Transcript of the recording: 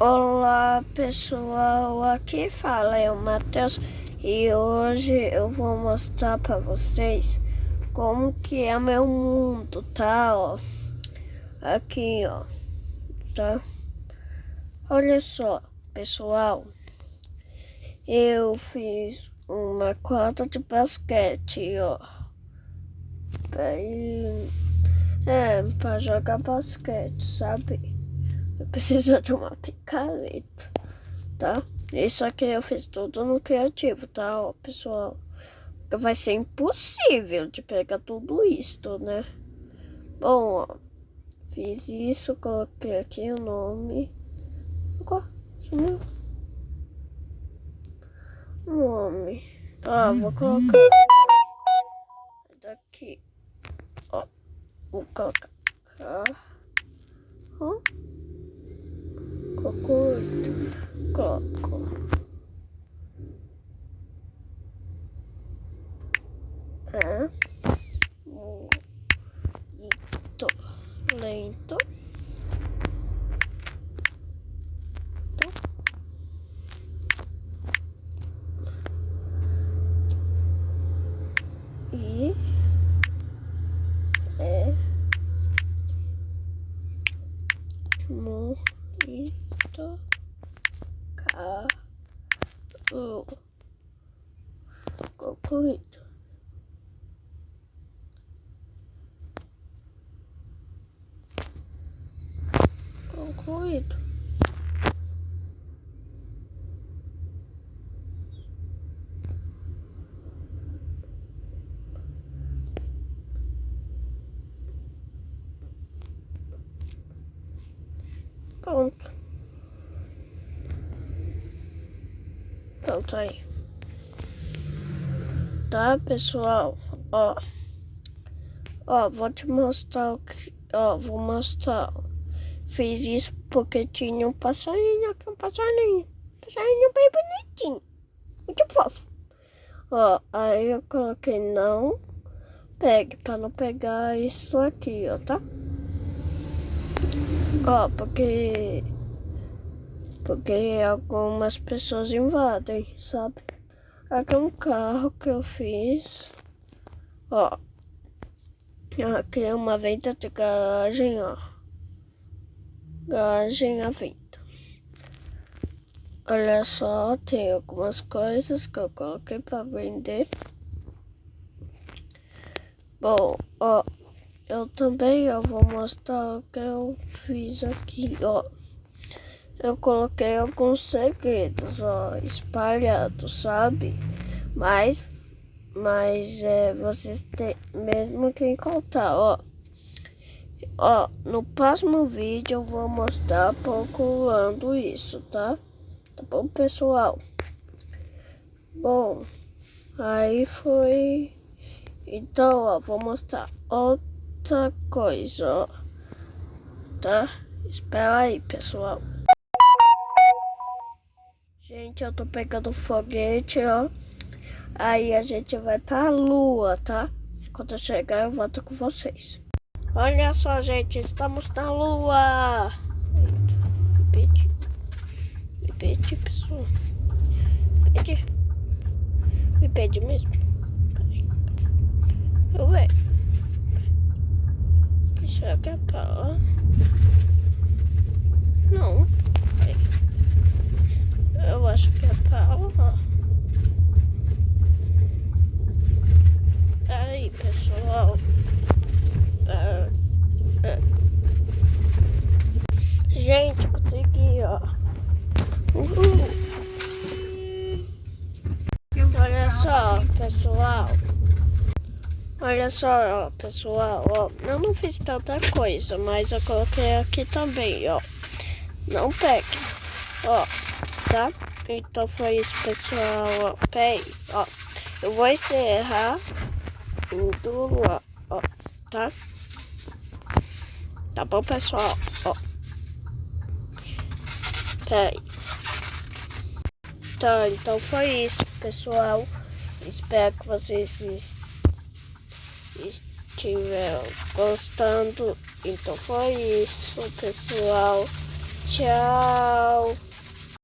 Olá pessoal, aqui fala é o Matheus e hoje eu vou mostrar para vocês como que é meu mundo, tá? Ó, aqui ó, tá? Olha só pessoal, eu fiz uma quadra de basquete, ó, pra jogar basquete, sabe? Eu preciso de uma picareta, tá? Isso aqui eu fiz tudo no criativo, tá, ó, pessoal? Vai ser impossível de pegar tudo isso, né? Bom, ó, fiz isso, coloquei aqui o nome. Agora, sumiu o nome. Tá, vou colocar daqui, ó, vou colocar carro, coloco. Muito lento. E é muito caro. Concluído. Concluído. Pronto. Pronto aí. Tá, pessoal? Ó, vou te mostrar o que... Ó, vou mostrar. Fiz isso porque tinha um passarinho aqui, um passarinho. Passarinho bem bonitinho. Muito fofo. Ó, aí eu coloquei não pegue, pra não pegar isso aqui, ó, tá? Ó, porque algumas pessoas invadem, sabe? Aqui é um carro que eu fiz. Ó, aqui é uma venda de garagem, ó. Garagem à venda. Olha só, tem algumas coisas que eu coloquei pra vender. Bom, ó, eu também vou mostrar o que eu fiz aqui, ó. Eu coloquei alguns segredos, ó, espalhados, sabe? Mas vocês têm mesmo que encontrar, ó. Ó, no próximo vídeo eu vou mostrar procurando isso, tá? Tá bom, pessoal? Bom, aí foi... Então, ó, vou mostrar outra coisa, ó. Tá? Espera aí, pessoal. Gente, eu tô pegando foguete, ó. Aí a gente vai pra lua, tá? Quando eu chegar, eu volto com vocês. Olha só, gente, estamos na lua. Me pede, pessoal. Me pede mesmo. Eu vejo. Será que é pra lá? Não. Eu acho que é pra lá. Aí, pessoal. Gente, consegui, ó. Olha só, pessoal. Olha só, ó, pessoal, ó. Eu não fiz tanta coisa, mas eu coloquei aqui também, ó. Não pegue, ó, tá? Então foi isso, pessoal, ó. Peraí, ó. Eu vou encerrar indo lá, ó, tá? Tá bom, pessoal, ó. Peraí. Tá, então foi isso, pessoal. Espero que vocês estiveram gostando. Então foi isso, pessoal. Tchau.